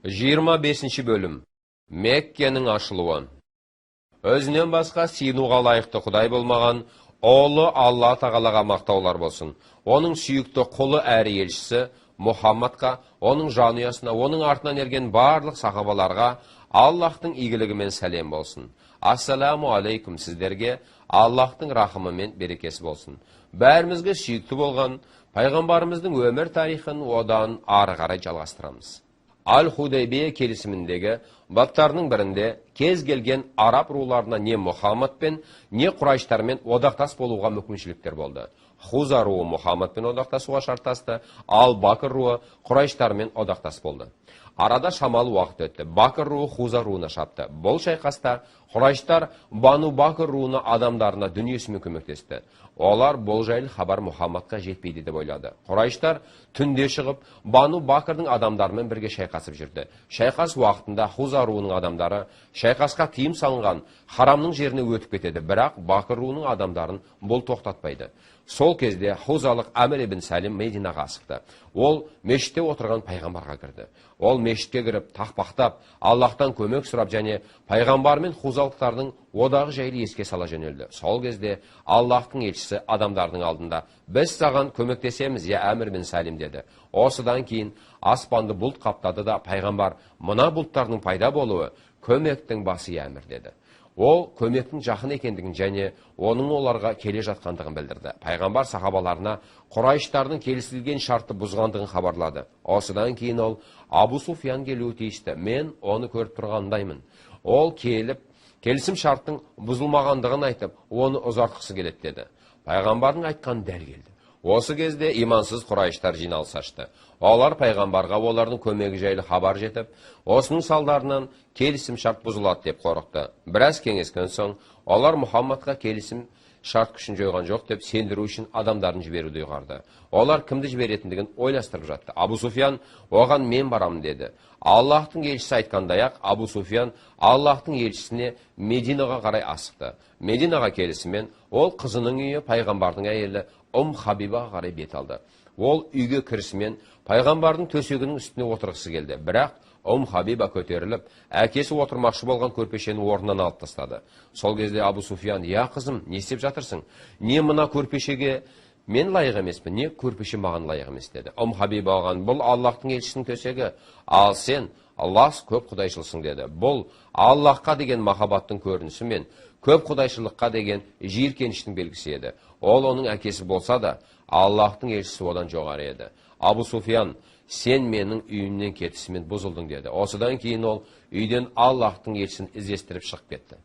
25 bölüm. Меккенің ашылуы. Өзінен басқа сиынуға лайықты Құдай болмаған, оғлы Алла тағалаға мақтаулар болсын. Оның сүйікті құлы әрі елшісі Мұхаммадқа, оның жанұясына, оның артынан ерген барлық сахабаларға Аллахтың игілігімен сәлем болсын. Ассаламу алейкум, сіздерге Аллахтың рахымы мен берекесі болсын. Бәрімізге сүйікті болған пайғамбарымыздың өмір тарихын одан ары қарай жалғастырамыз. Аль-Худайбия келісіміндегі баптарының бірінде кез келген араб руларына не Мұхаммадпен, не Құрайштармен одақтас болуға мүмкіншіліктер болды. Хуза руы Мұхаммадпен одақтасуға шарттасты, ал Бакр руы Құрайштармен одақтас болды. Арада шамалы уақыт өтті. Бакр руы Хуза руына шапты. Бұл шайқаста Құрайштар Бану Бакр руына адамдарына дүниесімен көмектесті. Олар бұл жайлы хабар Мұхаммадқа жетпейді деп ойлады. Құрайштар түнде шығып, Бану Бакрдың адамдарымен бірге шайқасып жүрді. Шайқас уақытында Хуза руының адамдары шайқасқа тыйым салынған харамның жеріне өтіп кетеді, бірақ Бакр руының адамдарын бұл тоқтатпайды. Сол кезде Хузалық Әмір ибн Сәлим Мединаға асықты. Ол мешітте отырған пайғамбарға кірді. Ол мешітке кіріп, тақпақтап, Аллахтан көмек сұрап және пайғамбар мен хузалықтардың одағы жайлы еске сала жөнелді. Сол кезде Аллахтың елшісі адамдардың алдында: "Біз саған көмектесеміз, я Әмір ибн Сәлим" деді. Осыдан кейін аспанды бұлт қаптады да пайғамбар: "Мына бұлттардың пайда болуы көмектің басы, я Әмір" деді. Ол көмектің жақын екендігін және оның оларға келе жатқандығын білдірді. Пайғамбар сахабаларына Құрайштардың келісілген шартты бұзғандығын хабарлады. Осыдан кейін ол: "Абу Суфиян келуі тиісті, мен оны көріп тұрғандаймын. Ол келіп, келісім шарттың бұзылмағандығын айтып, оны ұзартқысы келеді" деді. Пайғамбардың айтқан дәл келді. Осы кезде имансыз Құрайштар жиналыс ашты. Олар пайғамбарға олардың көмегі жайлы хабар жетіп, осының салдарынан келісім шарт бұзылады деп қорықты. Біраз кеңескен соң, олар Мұхаммадқа келісім шарт күшін жойған жоқ деп сендіру үшін адамдарын жіберуді ұйғарды. Олар кімді жіберетіндігін ойластырып жатты. Абу Суфиян оған: "Мен барамын" деді. Аллахтың елшісі айтқандай-ақ, Абу Суфиян Аллахтың елшісіне Мединаға қарай асықты. Мединаға келісімен ол қызының үйі пайғамбардың әйелі Хабибаға қарай бет алды. Ол үйге кірісімен пайғамбардың төсегінің үстіне отырғысы келді. Бірақ Хабиба көтеріліп, әкесі отырмақшы болған көрпешені орнынан алып тастады. Сол кезде Абу Суфиян: "Я қызым, не істеп жатырсың? Не мына көрпешеге мен лайық емеспін, не көрпеше маған лайық емес" деді. Хабиба оған: "Бұл Аллахтың елшісінің төсегі, ал сен Аллах көп құдайшылсың" деді. Бұл Аллахқа деген махаббаттың көрінісі мен көп құдайшылыққа деген жиіркеніштің белгісі еді. Ол оның әкесі болса да, Аллахтың елшісі одан жоғары еді. Абу Суфиян: "Сен менің үйімнен кетісімен бұзылдың" деді. Осыдан кейін ол үйден Аллахтың елшісін іздестіріп шығып кетті.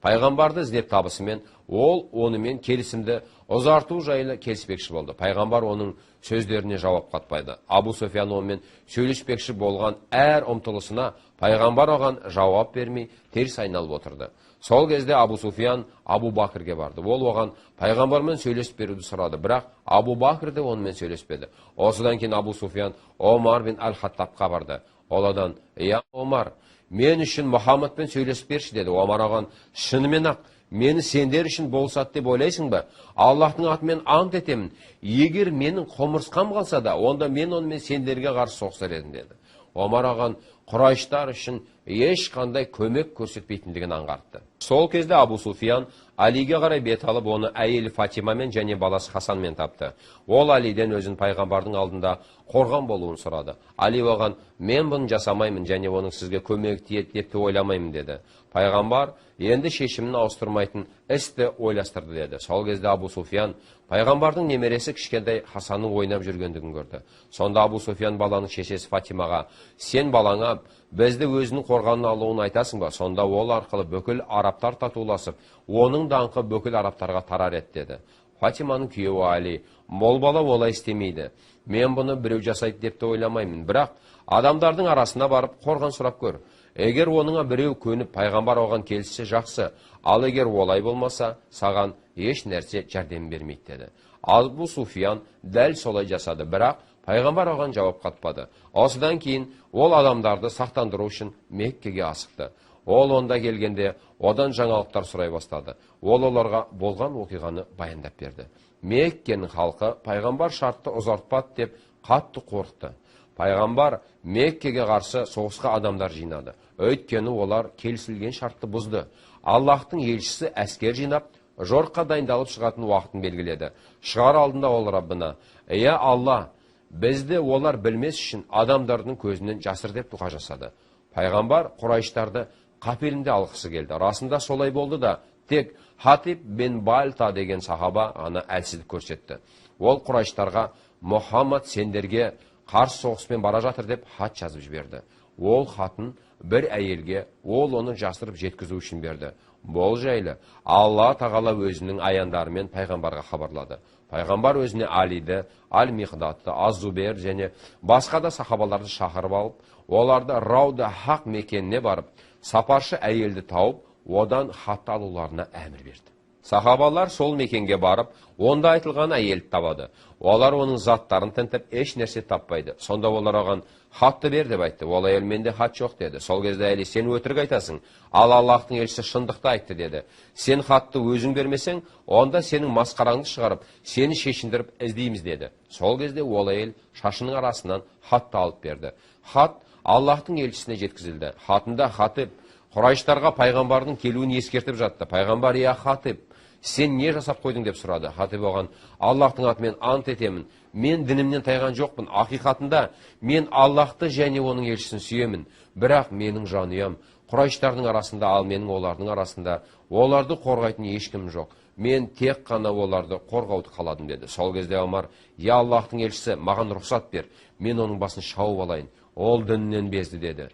Пайғамбарды іздеп табысымен ол онымен келісімді ұзарту жайлы келіспекші болды. Пайғамбар оның сөздеріне жауап қатпайды. Абу Суфиян онымен сөйлеспекші болған әр ұмтылысына пайғамбар оған жауап бермей теріс айналып отырды. Сол кезде Абу Суфиян Абу Бакрге барды. Ол оған пайғамбармен сөйлесіп беруді сұрады, бірақ Абу Бакр де онымен сөйлеспеді. Осыдан кейін Абу Суфиян Омар бин Аль-Хаттабқа барды. Ол одан: "Я Омар, мен үшін Мұхаммадпен сөйлесіп берші" деді. Омар оған: "Шынымен ақ мені сендер үшін болсады деп ойлайсың ба? Аллахтың атымен ант етемін, егер менің құмырсқам қалса да, онда мен онымен сендерге қарсы соғысар едім" деді. Омар оған Құрайштар үшін ешқандай көмек көрсетпейтіндігін аңғартты. Сол кезде Абу Суфиян Алиге қарай бет алып, оны әйелі Фатимамен және баласы Хасанмен тапты. Ол Алиден өзін пайғамбардың алдында қорған болуын сұрады. Али оған: "Мен бұны жасамаймын және оның сізге көмегі тиеді деп те ойламаймын" деді. Пайғамбар енді шешімін ауыстырмайтын істі ойластырды деді. Сол кезде Абу Суфиян пайғамбардың немересі кішкентай Хасанның ойнап жүргендігін көрді. Сонда Абу Суфиян баланың шешесі Фатимаға: "Сен балаңа бізді өзінің қорғанына алуын айтасың ба? Сонда ол арқылы бүкіл арабтар татуласып, оның даңқы бүкіл арабтарға тарар еді" деді. Фатиманың күйеуі Али: "Мол бала олай істемейді. Мен бұны біреу жасайды деп те ойламаймын, бірақ адамдардың арасына барып қорған сұрап көр. Егер оныңа біреу көніп пайғамбар оған келсе жақсы, ал егер олай болмаса, саған еш нәрсе жәрдем бермейді" деді. Абу Суфиян дәл солай жасады, бірақ пайғамбар оған жауап қатпады. Осыдан кейін ол адамдарды сақтандыру үшін Меккеге асықты. Ол онда келгенде одан жаңалықтар сұрай бастады. Ол оларға болған оқиғаны баяндап берді. Меккенің халқы пайғамбар шартты ұзартпады деп қатты қорықты. Пайғамбар Меккеге қарсы соғысқа адамдар жинады. Өйткені олар келісілген шартты бұзды. Аллахтың елшісі әскер жинап, жорыққа дайындалып шығатын уақытын белгіледі. Шығар алдында ол Раббына: «Иә Алла, бізді олар білмес үшін адамдардың көзінен жасыр» деп дұға жасады. Пайғамбар Құрайштарды қапелімде алғысы келді. Расында солай болды да, тек Хатиб бен Бальта деген сахаба ғана әлсіздік көрсетті. Ол Құрайштарға: «Мұхаммад сендерге қарсы соғыспен бара жатыр» деп хат жазып жіберді. Ол хатын бір әйелге, ол оны жасырып жеткізу үшін берді. Бұл жайлы Алла тағала өзінің аяндарымен пайғамбарға хабарлады. Пайғамбар өзіне Алиді, Ал-Миқдатты, Az-Зубер және басқа да сахабаларды шақырып алып, оларды Рауда Хақ мекеніне барып, сапаршы әйелді тауып, одан хат алуларына әмір берді. Сахабалар сол мекенге барып, онда айтылған әйелді табады. Олар оның заттарын тінтіп, еш нәрсе таппайды. Сонда олар оған: «Хатты бер» деп айтты. Ол әйел: «Менде хат жоқ» деді. Сол кезде әйел: «Сен өтірік айтасың, ал Аллахтың елшісі шындықты айтты» деді. «Сен хатты өзің бермесең, онда сенің масқараңды шығарып, сені шешіндіріп іздейміз» деді. Сол кезде ол әйел шашының арасынан хатты алып берді. Хат Аллахтың елшісіне жеткізілді. Хатында Хатиб Құрайштарға пайғамбардың келуін ескертіп жатты. Пайғамбар: «Иә Хатиб, сен не жасап қойдың?» деп сұрады. Хатиб оған: «Аллахтың атымен ант етемін, мен дінімнен тайған жоқпын. Ақиқатында мен Аллахты және оның елшісін сүйемін. Бірақ менің жанұям Құрайштардың арасында, ал менің олардың арасында оларды қорғайтын ешкім жоқ. Мен тек қана оларды қорғауды қаладым» деді. Сол кезде Омар: «Я Аллахтың елшісі, маған рұқсат бер, мен оның басын шауып алайын. Ол дінінен безді» деді.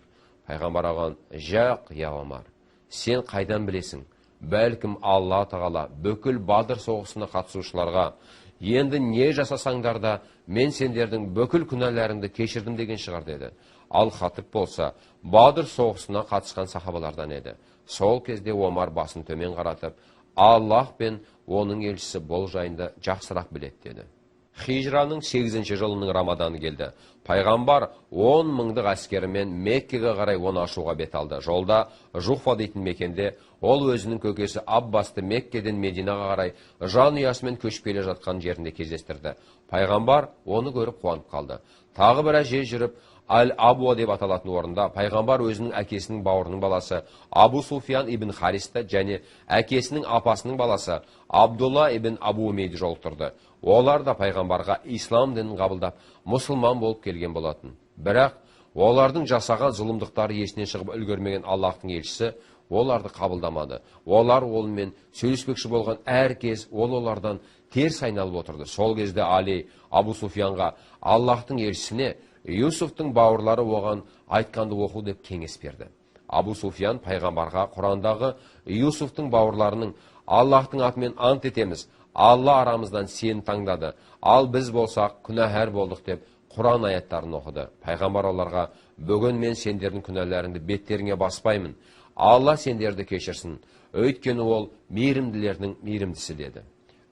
Пайғамбар оған: «Жоқ, я Омар, сен қайдан білесің? Бәлкім Алла тағала бүкіл Бадыр соғысына қатысушыларға: енді не жасасаңдар да, мен сендердің бүкіл күнәларыңды кешірдім деген шығар» деді. Ал Хатиб болса Бадыр соғысына қатысқан сахабалардан еді. Сол кезде Омар басын төмен қаратып: «Аллах пен оның елшісі бұл жайында жақсырақ біледі» деді. Хижраның 8-ші жылының Рамаданы келді. Пайғамбар 10 мыңдық әскерімен Меккеге қарай оны ашуға бет алды. Жолда Жуфа дейтін мекенде ол өзінің көкесі Аббасты Меккеден Мединаға қарай жанұясымен көшіп келе жатқан жерінде кездестірді. Пайғамбар оны көріп қуанып қалды. Тағы бір жер жүріп, Аль-Абуа деп аталатын орында пайғамбар өзінің әкесінің бауырының баласы Абу Суфиян ибн Харисті және әкесінің апасының баласы Абдулла ибн Абу Умейді жолықтырды. Олар да пайғамбарға ислам дінін қабылдап, мұсылман болып келген болатын. Бірақ олардың жасаған зұлымдықтары есінен шығып үлгермеген Аллахтың елшісі оларды қабылдамады. Олар олмен сөйлеспекші болған әр кез олардан теріс айналып отырды. Сол кезде Али Абу Суфиянға Аллахтың елшісіне Юсуфтың бауырлары оған айтқанды оқу деп кеңес берді. Абу Суфиян пайғамбарға Құрандағы Юсуфтың бауырларының: «Аллахтың атымен ант етеміз, Алла арамыздан сені таңдады, ал біз болсақ күнәһар болдық» деп Құран аяттарын оқыды. Пайғамбар оларға: «Бүгін мен сендердің күнәларыңды беттеріңе баспаймын. Алла сендерді кешірсін, өйткені ол мейірімділердің мейірімдісі» деді.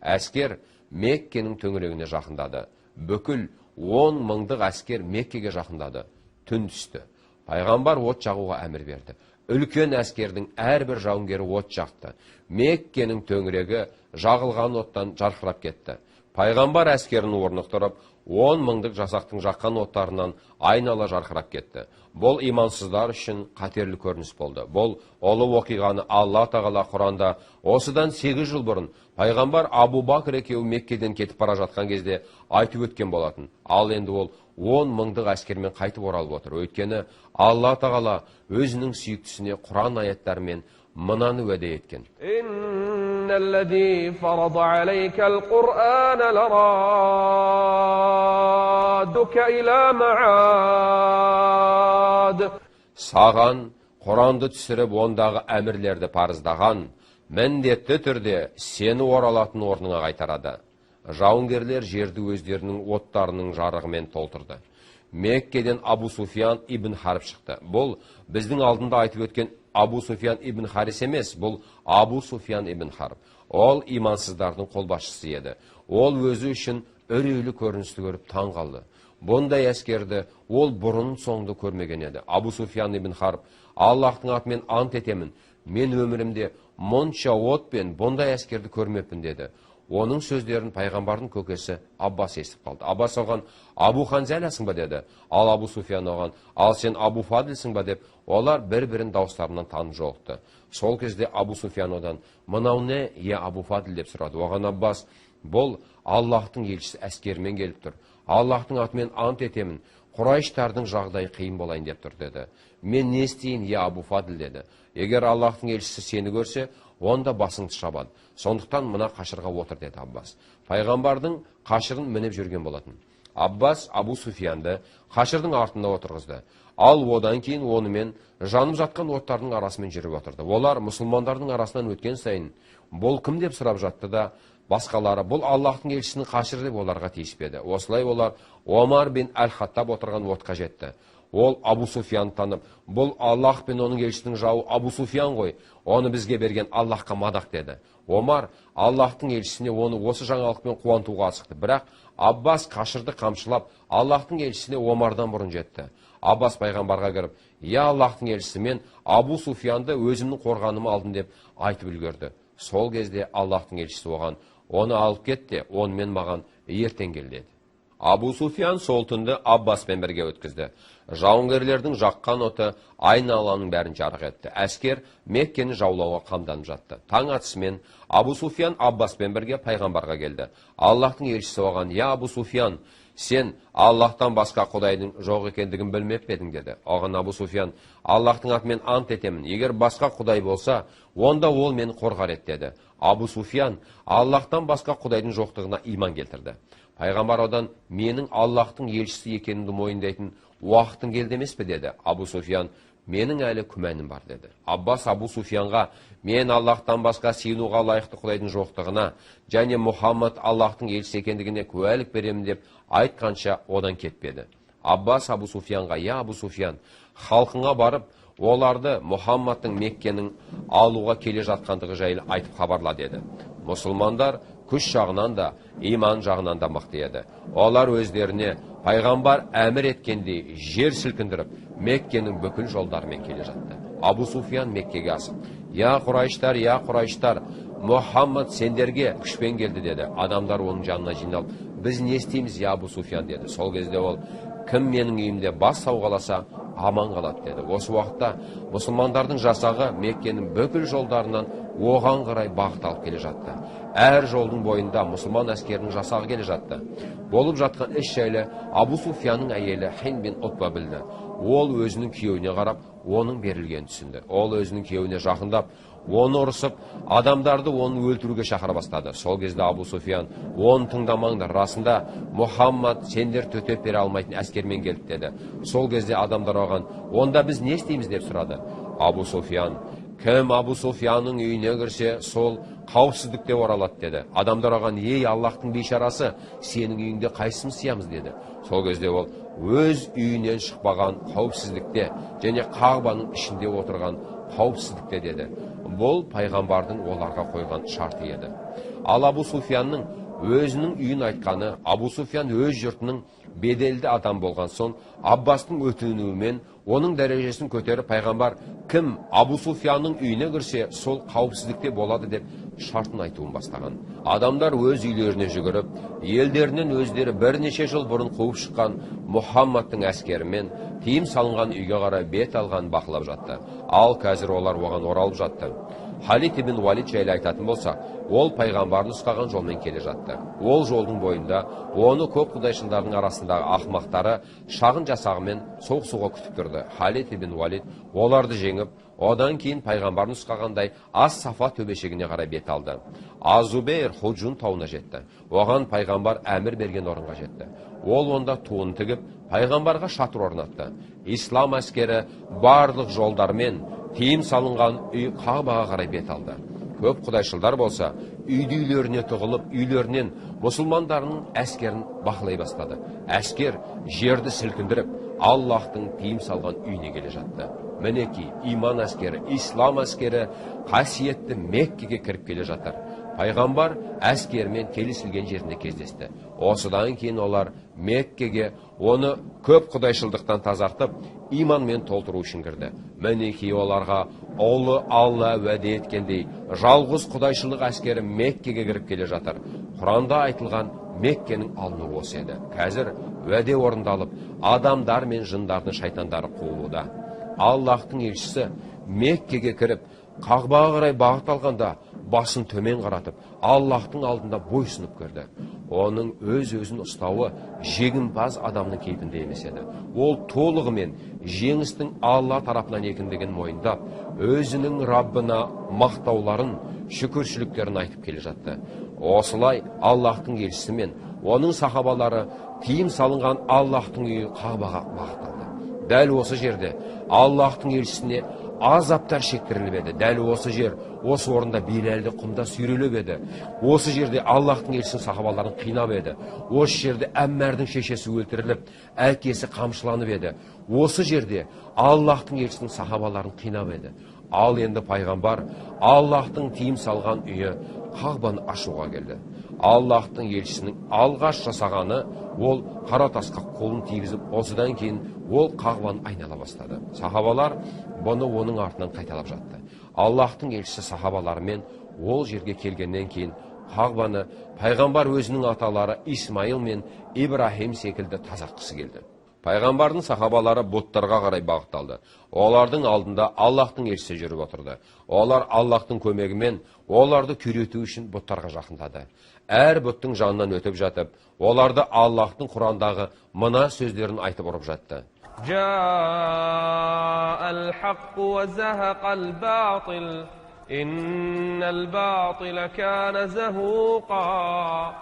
Әскер Меккенің төңірегіне жақындады. Бүкіл 10 мыңдық әскер Меккеге жақындады. Түн түсті. Пайғамбар от жағуға әмір берді. Үлкен әскердің әрбір жауынгері от жақты. Меккенің төңірегі жағылған оттан жарқырап кетті. Пайғамбар әскерін орнықтырып, 10 мыңдық жасақтың жаққан оттарынан айнала жарқырап кетті. Бұл имансыздар үшін қатерлі көрініс болды. Бұл ұлы оқиғаны Алла тағала Құранда осыдан 8 жыл бұрын пайғамбар Абу Бакр екеуі Меккеден кетіп бара жатқан кезде айтып өткен болатын. Ал енді ол 10 мыңдық әскермен қайтып оралып отыр. Өйткені Алла тағала өзінің сүйіктісіне Құран аяттарымен мынаны уәде еткен: "Инналлази фарада алейкал Qur'ана ларадука иля маад." Саған Құранды түсіріп, ондағы әмірлерді парыздаған, міндетті түрде сені оралатын орныңа қайтарады. Жауынгерлер жерді өздерінің оттарының жарығымен толтырды. Меккеден Абу Суфиян ибн Харб шықты. Бұл біздің алдында айтып өткен Абу Суфиян ибн Харис емес, бұл Абу Суфиян ибн Харб. Ол имансыздардың қолбасшысы еді. Ол өзі үшін үрейлі көріністі көріп таң қалды. Бұндай әскерді ол бұрын соңды көрмеген еді. Абу Суфиян ибн Харб: "Аллахтың атымен ант етемін, мен өмірімде мұнша от пен бұндай әскерді көрмеппін" деді. Оның сөздерін пайғамбардың көкесі Аббас естіп қалды. Аббас оған: Абу Ханзаласың ба деді. Ал Абу Суфиян оған: ал сен Абу Фадлсың ба деп, олар бір-бірін дауыстарынан танып жолықты. Сол кезде Абу Суфиян одан: мынау не, я Абу Фадл деп сұрады. Оған Аббас: бұл Аллахтың елшісі әскермен келіп тұр. Аллахтың атымен ант етемін, Құрайштардың жағдайы қиын болайын деп тұр деді. Мен не істейін, я Абу Фадл деді. Егер Аллахтың елшісі сені көрсе, онда басыңды шабады. Сондықтан мына қашырға отыр деді Аббас. Пайғамбардың қашырын мініп жүрген болатын. Аббас Абу Суфиянды қашырдың артында отырғызды. Ал одан кейін онымен жанып жатқан оттардың арасымен жүріп отырды. Олар мұсылмандардың арасынан өткен сайын, бұл кім деп сұрап жатты да, басқалары бұл Аллахтың елшісінің қашыры деп оларға тиіспеді. Осылай олар Омар бин Әл-Хаттаб отырған отқа жетті. Ол Абу Суфиян танып: бұл Аллах пен оның елшісінің жауы Абу Суфиян ғой, оны бізге берген Аллахқа мадақ деді. Омар Аллахтың елшісіне оны осы жаңалықпен қуантуға асықты. Бірақ Аббас қашырды қамшылап, Аллахтың елшісіне Омардан бұрын жетті. Аббас пайғамбарға кіріп: я Аллахтың елшісі, мен Абу Суфиянды өзімнің қорғаныма алдым деп айтып үлгерді. Сол кезде Аллахтың елшісі оған: оны алып кет те, онымен маған ертең кел деді. Абу Суфиян сол түнді Аббаспен бірге өткізді. Жауынгерлердің жаққан оты айналаның бәрін жарық етті. Әскер Меккені жаулауға қамданып жатты. Таң атысымен Абу Суфиян Аббаспен бірге пайғамбарға келді. Аллахтың елшісі оған: я Абу Суфиян, сен Аллахтан басқа құдайдың жоқ екендігін білмеп пе едің деді. Оған Абу Суфиян: Аллахтың атымен ант етемін, егер басқа құдай болса, онда ол мені қорғар еді деді. Абу Суфиян Аллахтан басқа құдайдың жоқтығына иман келтірді. Пайғамбар одан: менің Аллахтың елшісі екенімді мойындайтын уақытың келді емес пе деді. Абу Суфиян: менің әлі күмәнім бар деді. Аббас Абу Суфиянға: мен Аллахтан басқа сиынуға лайықты құдайдың жоқтығына және Мұхаммад Аллахтың елшісі екендігіне куәлік беремін деп айтқанша одан кетпеді. Аббас Абу Суфиянға: я Абу Суфиян, халқыңа барып, оларды Мұхаммадтың Меккенің алуға келе жатқандығы жайлы айтып хабарла деді. Мұсылмандар күш жағынан да, иман жағынан да мықты еді. Олар өздеріне пайғамбар әмір еткендей жер сілкіндіріп, Меккенің бүкіл жолдарымен келе жатты. Абу Суфиян Меккеге асып: я Құрайштар, Мұхаммад сендерге күшпен келді деді. Адамдар оның жанына жиналып: біз не істейміз, я Абу Суфиян деді. Сол кезде ол: кім менің үйімде бас сауғаласа аман қалады деді. Осы уақытта мұсылмандардың жасағы Меккенің бүкіл жолдарынан оған қарай бағыт алып келе жатты. Әр жолдың бойында мұсылман әскерінің жасағы келе жатты. Болып жатқан іс жайлы Абу Суфиянның әйелі Хин бин Утба білді. Ол өзінің күйеуіне қарап, оның берілгенін түсінді. Ол өзінің күйеуіне жақындап, оны ұрысып, адамдарды оны өлтіруге шақыра бастады. Сол кезде Абу Суфиян: оны тыңдамаңдар, расында Мұхаммад сендер төтеп бере алмайтын әскермен келді деді. Сол кезде адамдар оған: онда біз не істейміз деп сұрады. Абу Суфиян: кім Абу Суфиянның үйіне кірсе, сол қауіпсіздікте оралады деді. Адамдар оған: ей Аллахтың бейшарасы, сенің үйіңде қайсымыз сиямыз деді. Сол кезде ол: өз үйінен шықпаған қауіпсіздікте және Қағбаның ішінде отырған қауіпсіздікте деді. Бұл пайғамбардың оларға қойған шарты еді. Ал Абу Суфиянның өзінің үйін айтқаны: Абу Суфиян өз жұртының беделді адам болған соң, Аббастың өтінуімен оның дәрежесін көтеріп, пайғамбар кім Абу Суфиянның үйіне кірсе, сол қауіпсіздікте болады деп шартын айтуын бастаған. Адамдар өз үйлеріне жүгіріп, елдерінен өздері бірнеше жыл бұрын қуып шыққан Мұхаммадтың әскерімен тыйым салынған үйге қарай бет алған бақылап жатты. Ал қазір олар оған оралып жатты. Халид ибн Валид жайлы айтатын болсақ, ол пайғамбарын ұстаған жолмен келе жатты. Ол жолдың бойында оны көп құдайшылдардың арасындағы ақымақтары шағын жасағымен соғысуға күтіп тұрды. Халид ибн Валид оларды жеңіп, одан кейін пайғамбарын ұстағандай Ас-Сафа төбешегіне қарай бет алды. Азубейр Худжун тауына жетті. Оған пайғамбар әмір берген орынға жетті. Ол онда туын тігіп, пайғамбарға шатыр орнатты. Ислам әскері барлық жолдармен тыйым салынған үй Қағбаға қарай бет алды. Көп құдайшылдар болса, үйлеріне тығылып, үйлерінен мұсылмандарының әскерін бақылай бастады. Әскер жерді сілкіндіріп, Аллахтың тыйым салған үйіне келе жатты. Мінеки, иман әскері, ислам әскері қасиетті Меккеге кіріп келе жатыр. Пайғамбар әскермен келісілген жерінде кездесті. Осыдан кейін олар Меккеге оны көп құдайшылдықтан тазартып, иманмен толтыру үшін кірді. Мінекей оларға ұлы Алла уәде еткендей, жалғыз құдайшылық әскері Меккеге кіріп келе жатыр. Құранда айтылған Меккенің алынуы осы еді. Қазір уәде орындалып, адамдар мен жындардың шайтандары қуылуда. Аллахтың елшісі Меккеге кіріп, Қағбаға қарай бағыт алғанда, басын төмен қаратып, Аллахтың алдында бойсынып көрді. Оның өз-өзін ұстауы жеңімпаз адамның кейпінде емес еді. Ол толығымен жеңістің Алла тарапынан екендігін мойындап, өзінің Раббына мақтауларын, шүкіршіліктерін айтып келе жатты. Осылай Аллахтың елшісі мен оның сахабалары тыйым салынған Аллахтың үйі Қағбаға бағыт алды. Дәл осы жерде Аллахтың елшісіне азаптар шектіріліп еді. Дәл осы жер, осы орында Биләлді құмда сүйрелеп еді. Осы жерде Аллахтың елшісінің сахабаларын қинап еді. Осы жерде Әммәрдің шешесі өлтіріліп, әкесі қамшыланып еді. Осы жерде Аллахтың елшісінің сахабаларын қинап еді. Ал енді пайғамбар Аллахтың тыйым салған үйі Қағбаны ашуға келді. Аллахтың елшісінің алғаш жасағаны ол қара тасқа қолын тигізіп, осыдан кейін ол Қағбаны айнала бастады. Сахабалар бұны оның артынан қайталап жатты. Аллахтың елшісі сахабаларымен ол жерге келгеннен кейін Қағбаны пайғамбар өзінің аталары Исмаил мен Ибрахим секілді тазартқысы келді. Пайғамбардың сахабалары бұттарға қарай бағытталды. Олардың алдында Аллахтың елшісі жүріп отырды. Олар Аллахтың көмегімен оларды күйрету үшін бұттарға жақындады. Әр бұттың жанынан өтіп жатып, оларды Аллахтың Құрандағы мына сөздерін айтып ұрып жатты. Жа'ал хаққу ва захақал батил, иннал батила кана захуқа.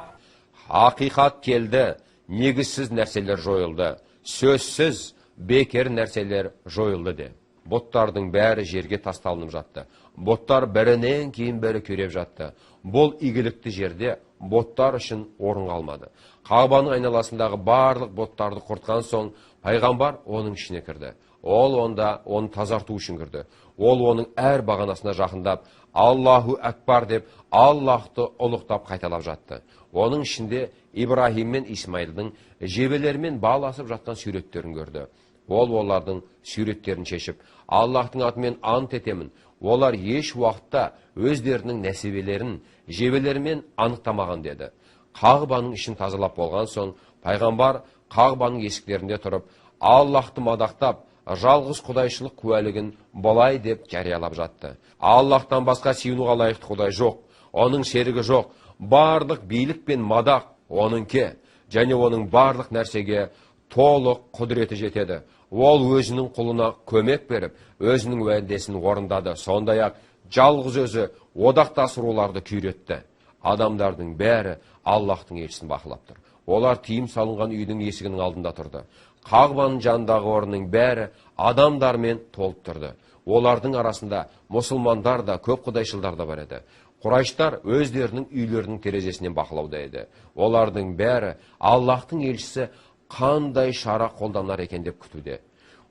Хақиқат келді, негізсіз нәрселер жойылды. Сөзсіз бекер нәрселер жойылды де. Бұттардың бәрі жерге тасталынып жатты. Бұттар бірінен кейін бірі көреп жатты. Бұл игілікті жерде бұттар үшін орын қалмады. Қағбаның айналасындағы барлық бұттарды құртқан соң, пайғамбар оның ішіне кірді. Ол онда оны тазарту үшін кірді. Ол оның әр бағанасына жақындап, Аллаху Акбар деп, Аллахты ұлықтап қайталап жатты. Оның ішінде Ибрахим мен Исмаилдің жебелермен баласып жатқан суреттерін көрді. Ол олардың суреттерін шешіп, Аллахтың атымен ант етемін, олар еш уақытта өздерінің нәсібелерін жебелермен анықтамаған деді. Қағбаның ішін тазалап болған соң, пайғамбар Қағбаның есіктерінде тұрып, Аллахты мадақтап, жалғыз құдайшылық куәлігін былай деп жариялап жатты. Аллахтан басқа сүйінуға лайықты құдай жоқ, оның серігі жоқ, барлық билік пен мадақ оныңке, және оның барлық нәрсеге толық құдіреті жетеді. Ол өзінің құлына көмек беріп, өзінің уәдесін орындады. Сондай-ақ жалғыз өзі одақтас руларды күйретті. Адамдардың бәрі Аллахтың елшісін бақылап тұр. Олар тыйым салынған үйдің есігінің алдында тұрды. Қағбаның жанындағы орынның бәрі адамдармен толып тұрды. Олардың арасында мұсылмандар да, көп құдайшылдар да бар еді. Құрайштар өздерінің үйлерінің терезесінен бақылауда еді. Олардың бәрі Аллахтың елшісі қандай шара қолданар екен деп күтуде.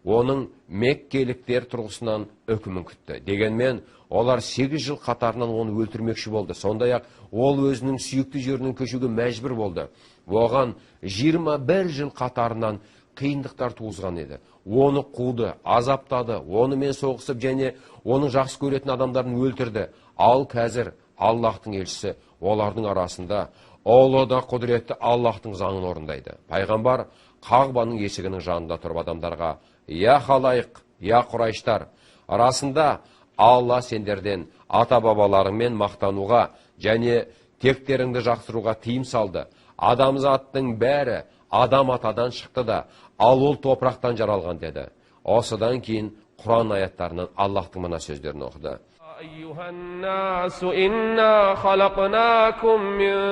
Оның меккеліктер тұрғысынан үкімін күтті. Дегенмен, олар 8 жыл қатарынан оны өлтірмекші болды. Сондай-ақ ол өзінің сүйікті жерінен көшуге мәжбүр болды. Оған 21 жыл қатарынан қиындықтар туғызған еді. Оны қуды, азаптады, онымен соғысып және оның жақсы көретін адамдарын өлтірді. Ал қазір Аллахтың елшісі олардың арасында ұлы да құдіретті Аллахтың заңын орындайды. Пайғамбар Қағбаның есігінің жанында тұрып адамдарға: «Я халайық, я Құрайштар, арасында Алла сендерден ата-бабаларыңмен мақтануға және тектеріңді жақсыруға тыйым салды. Адамзаттың бәрі адам атадан шықты да, ал ол топырақтан жаралған» деді. Осыдан кейін Құран аяттарынан Аллахтың мына сөздерін оқыды. أيها الناس إنا خلقناكم من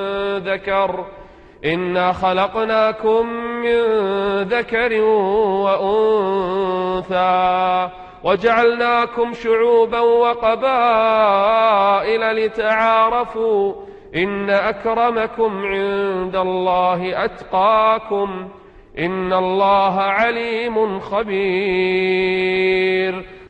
ذكر وأنثى وجعلناكم شعوبا وقبائل لتعارفوا إن أكرمكم عند الله أتقاكم إن الله عليم خبير.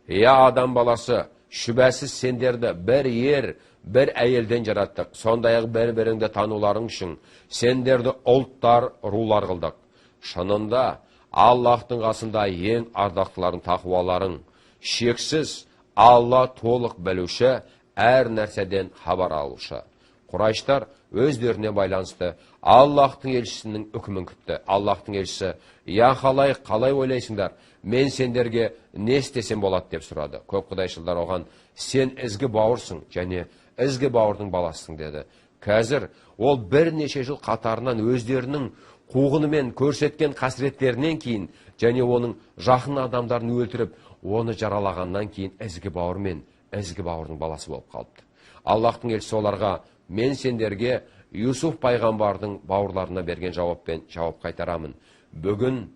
Я адам баласы, Шүбәсіз сендерді бір ер, бір әйелден жараттық. Сондай-ақ бір-біріңді тануларың үшін сендерді ұлттар, рулар қылдық. Шынында Аллахтың қасында ең ардақтыларың тақуаларың. Шексіз Алла толық білуші, әр нәрседен хабар алушы. Құрайштар өздеріне байланысты Аллахтың елшісінің үкімін күтті. Аллахтың елшісі: «Я қалай ойлайсыңдар? Мен сендерге не істесем болады?» деп сұрады. Көп құдайшылдар оған: «Сен ізгі бауырсың және ізгі бауырдың баласысың» деді. Қазір ол бірнеше жыл қатарынан өздерінің қуғынымен көрсеткен қасіреттерінен кейін және оның жақын адамдарын өлтіріп, оны жаралағаннан кейін ізгі бауыр мен ізгі бауырдың баласы болып қалыпты. Аллахтың елшісі оларға: «Мен сендерге Юсуф пайғамбардың бауырларына берген жауаппен жауап қайтарамын. Бүгін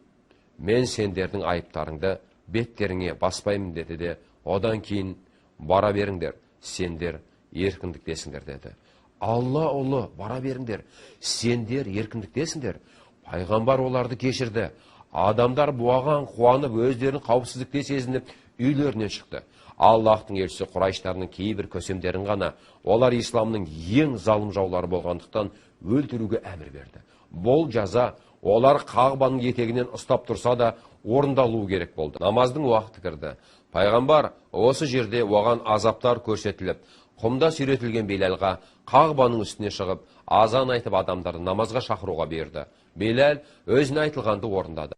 мен сендердің айыптарыңды беттеріңе баспаймын» деді де, одан кейін: «Бара беріңдер, сендер еркіндіктесіңдер» деді. Алла ұлы: «Бара беріңдер, сендер еркіндіктесіңдер». Пайғамбар оларды кешірді. Адамдар буаған қуанып, өздерін қауіпсіздікте сезініп, үйлерінен шықты. Аллахтың елшісі Құрайштарының кейбір көсемдерін ғана, олар исламның ең залым жаулары болғандықтан, өлтіруге әмір берді. Бұл жаза олар Қағбаның етегінен ұстап тұрса да орындалуы керек болды. Намаздың уақыты кірді. Пайғамбар осы жерде оған азаптар көрсетіліп, құмда сүйретілген Белалға Қағбаның үстіне шығып, азан айтып адамдарды намазға шақыруға берді. Белал өзіне айтылғанды орындады.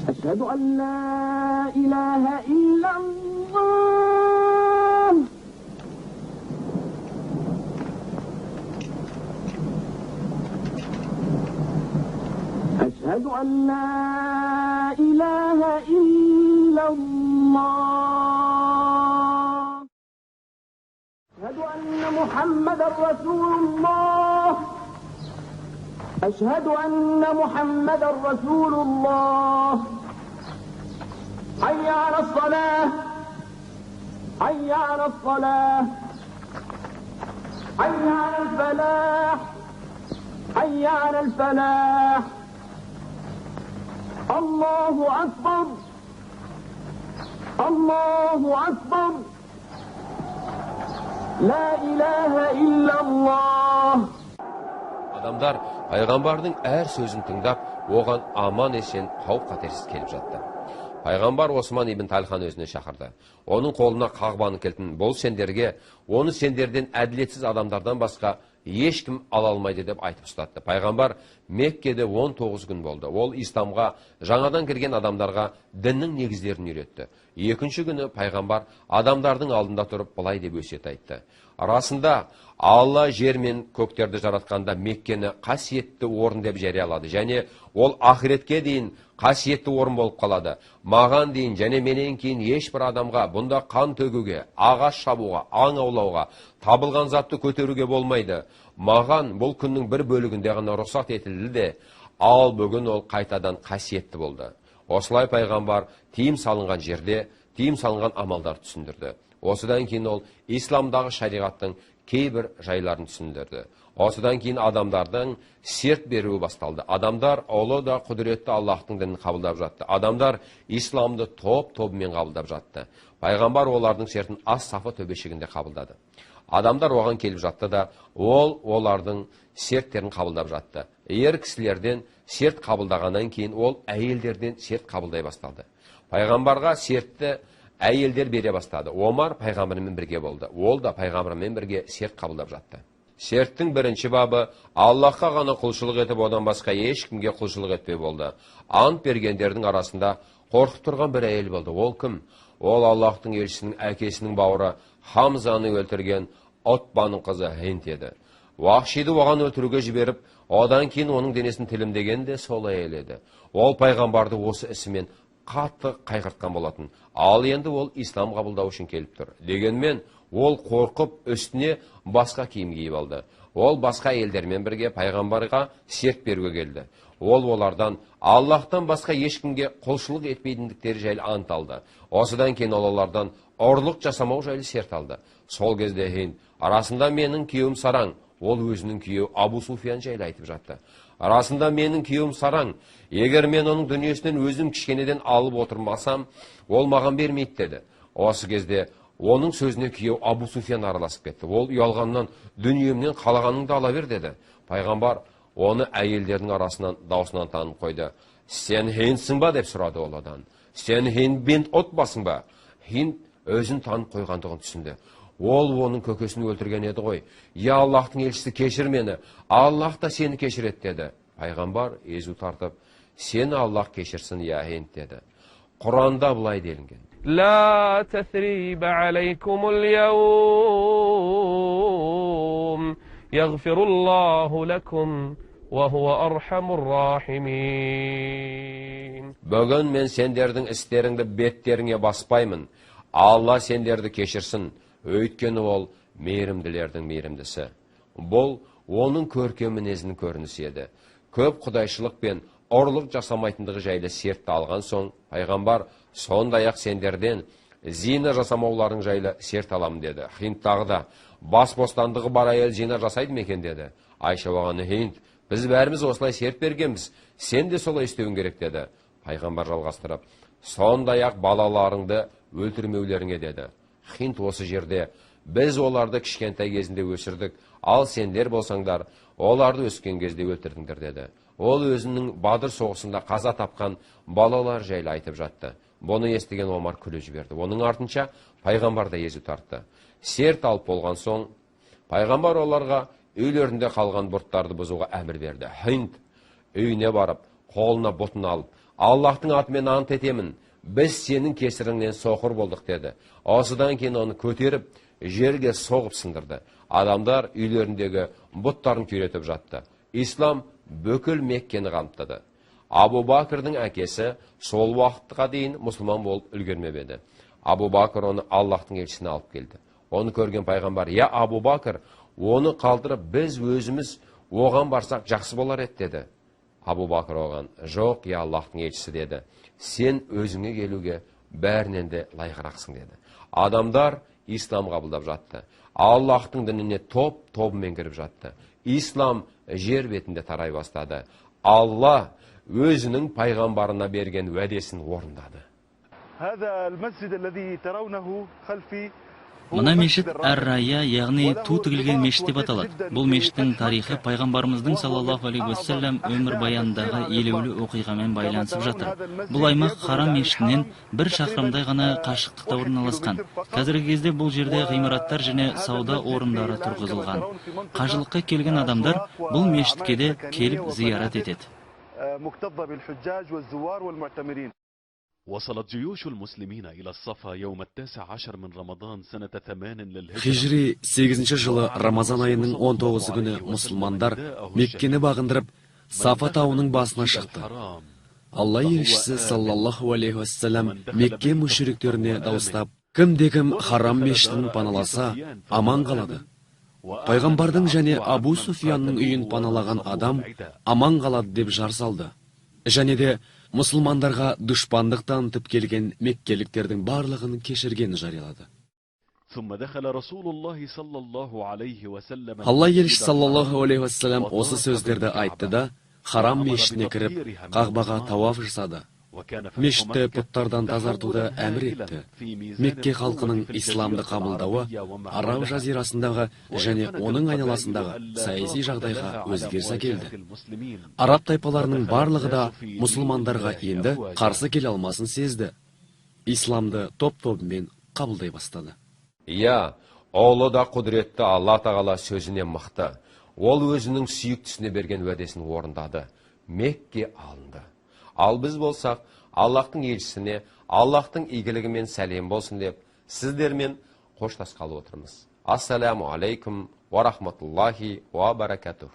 أشهد أن لا إله إلا الله أشهد أن لا إله إلا الله أشهد أن محمد رسول الله أشهد أن محمد رسول الله حي على الصلاة حي على الصلاة حي على الفلاح حي على الفلاح الله أكبر الله أكبر لا إله إلا الله. Адамдар пайғамбардың әр сөзін тыңдап, оған аман есен, қауіп қатерсіз келіп жатты. Пайғамбар Осман ибн Талхан өзіне шақырды. Оның қолына Қағбаның кілтін: «Бұл сендерге, оны сендерден әділетсіз адамдардан басқа ешкім ала алмайды» деп айтып ұстатты. Пайғамбар Меккеде 19 күн болды. Ол исламға жаңадан кірген адамдарға діннің негіздерін үйретті. Екінші күні пайғамбар адамдардың алдында тұрып былай деп өсиет айтты: «Расында Алла жер мен көктерді жаратқанда Меккені қасиетті орын деп жариялады, және ол ақыретке дейін қасиетті орын болып қалады. Маған дейін және менен кейін ешбір адамға бұнда қан төгуге, ағаш шабуға, аң аулауға, табылған затты көтеруге болмайды. Маған бұл күннің бір бөлігінде ғана рұқсат етілді де, ал бүгін ол қайтадан қасиетті болды». Осылай пайғамбар тыйым салынған жерде тыйым салынған амалдар түсіндірді. Осыдан кейін ол исламдағы шариғаттың кейбір жайларын түсіндірді. Осыдан кейін адамдардың серт беруі басталды. Адамдар ұлы да құдіретті Аллахтың дінін қабылдап жатты. Адамдар исламды топ-тобымен қабылдап жатты. Пайғамбар олардың сертін Ас-Сафа төбешігінде қабылдады. Адамдар оған келіп жатты да, ол олардың серттерін қабылдап жатты. Ер кісілерден серт қабылдағаннан кейін ол әйелдерден серт қабылдай басталды. Пайғамбарға сертті әйелдер бере бастады. Омар пайғамбармен бірге болды. Ол да пайғамбармен бірге серт қабылдап жатты. Серттің бірінші бабы Аллахқа ғана құлшылық етіп, одан басқа ешкімге құлшылық етпей болды. Ант бергендердің арасында қорқып тұрған бір әйел болды. Ол кім? Ол Аллахтың елшісінің әкесінің бауыры Хамзаны өлтірген Отбаның қызы Хинд еді. Уахшиді оған өлтіруге жіберіп, одан кейін оның денесін тілімдеген де сол әйел еді. Ол пайғамбарды осы ісімен қатты қайғыртқан болатын. Ал енді ол ислам қабылдау үшін келіп тұр. Дегенмен Ол қорқып үстіне басқа киім киіп алды. Ол басқа елдермен бірге пайғамбарға серт беруге келді. Ол олардан Аллахтан басқа ешкімге құлшылық етпейтіндіктері жайлы ант алды. Осыдан кейін олардан ұрлық жасамау жайлы серт алды. Сол кезде Хинд арасында менің күйеуім Сараң, ол өзінің күйеуі Абу Суфиян жайлы айтып жатты. Арасында менің күйеуім Сараң, егер мен оның дүниесінен өзім кішкенеден алып отырмасам, ол маған бермейді деді. Осы кезде оның сөзіне күйеу Абу Суфиян араласып кетті. Ол ұялғаннан дүниемнен қалағаныңды ала бер деді. Пайғамбар оны әйелдердің арасынан даусынан танып қойды. Сен Хиндсің ба деп сұрады ол одан. Сен Хинд бинт Утбасың ба? Хинд өзін танып қойғандығын түсінді. Ол оның көкесін өлтірген еді ғой. Я Аллахтың елшісі, кешір мені. Аллах та сені кешіреді деді. Пайғамбар езу тартып, сені Аллах кешірсін, я Хинд деді. Құранда былай делінген. لا تثريب عليكم اليوم يغفر الله لكم وهو أرحم الراحمين. Бүгін мен сендердің істеріңді беттеріңе баспаймын. Алла сендерді кешірсін, өйткені ол мейірімділердің мейірімдісі. Бұл оның көркем мінезінің көрінісі еді. Көп құдайшылық пен ұрлық жасамайтындығы жайлы сертті алған соң, пайғамбар сондай-ақ сендерден зина жасамауларың жайлы серт аламын деді. Хинд тағы да, бас бостандығы бар әйел зина жасайды ма екен деді. Айша оған, Хинд, біз бәріміз осылай серт бергенбіз, сен де солай істеуің керек деді. Пайғамбар жалғастырып, сондай-ақ балаларыңды өлтірмеулеріңе деді. Хинд осы жерде, біз оларды кішкентай кезінде өсірдік, ал сендер болсаңдар, оларды өскен кезде өлтірдіңдер деді. Ол өзінің Бадыр соғысында қаза тапқан балалар жайлы айтып жатты. Бұны естіген Омар күліп жіберді. Оның артынша пайғамбар да езу тартты. Серт алып болған соң, пайғамбар оларға үйлерінде қалған бұттарды бұзуға әмір берді. Хинд үйіне барып, қолына бұтын алып, Аллахтың атымен ант етемін, біз сенің кесіріңнен соқыр болдық деді. Осыдан кейін оны көтеріп, жерге соғып сындырды. Адамдар үйлеріндегі бұттарын күйретіп жатты. Ислам бүкіл Меккені қамтыды. Абу Бакрдың әкесі сол уақытқа дейін мұсылман болып үлгермеп еді. Абу Бакр оны Аллахтың елшісіне алып келді. Оны көрген пайғамбар, я Абу Бакр, оны қалдырып біз өзіміз оған барсақ жақсы болар еді деді. Абу Бакр оған, жоқ, я Аллахтың елшісі деді. Сен өзіңе келуге бәрінен де лайығырақсың деді. Адамдар ислам қабылдап жатты. Аллахтың дініне топ-тобымен кіріп жатты. Ислам жер бетінде тарай бастады. Алла өзінің пайғамбарына берген уәдесін орындады. Мына мешіт Ар-Рая, яғни ту тігілген мешіт деп аталады. Бұл мешіттің тарихы пайғамбарымыздың саллаллаху алейхи уассалам өмір баянындағы елеулі оқиғамен байланысып жатыр. Бұл аймақ Харам мешітінен бір шақырымдай ғана қашықтықта орналасқан. Қазіргі кезде бұл жерде ғимараттар және сауда орындары тұрғызылған. Қажылыққа келген адамдар бұл мешітке де келіп зиярат етеді. وصلت جيوش المسلمين إلى الصفا يوم 19 من رمضان سنة 8 للهجرة. Хижри 8 жылы Рамазан айының 19 күні мұсылмандар Меккені бағындырып, Сафа тауының басына шықты. Алла елшісі саллаллаху алейхи уассалам Мекке мүшриктеріне дауыстап, кімде-кім Харам мешітін паналаса, аман қалады. Пайғамбардың және Абу Суфиянның үйін паналаған адам аман қалады деп жар салды. Және де мұсылмандарға дұшпандық танытып келген меккеліктердің барлығын кешіргенін жариялады. Алла елшісі саллаллаху алейхи уассалам осы сөздерді айтты да, Харам мешітіне кіріп, Қағбаға тауаф жасады. Мешітті пұттардан тазартуды әмір етті. Мекке халқының исламды қабылдауы Араб жазирасындағы және оның айналасындағы саяси жағдайға өзгеріс әкелді. Араб тайпаларының барлығы да мұсылмандарға енді қарсы келе алмасын сезді. Исламды топ-тобымен қабылдай бастады. Я, ұлы да құдіретті Алла тағала сөзіне мықты. Ол өзінің сүйіктісіне берген уәдесін орындады. Мекке алынды. Ал біз болсақ, Аллахтың елшісіне, Аллахтың игілігімен сәлем болсын деп, сіздермен қоштасқалы отырмыз. Ассаламу алейкум ва рахматуллахи ва баракатух.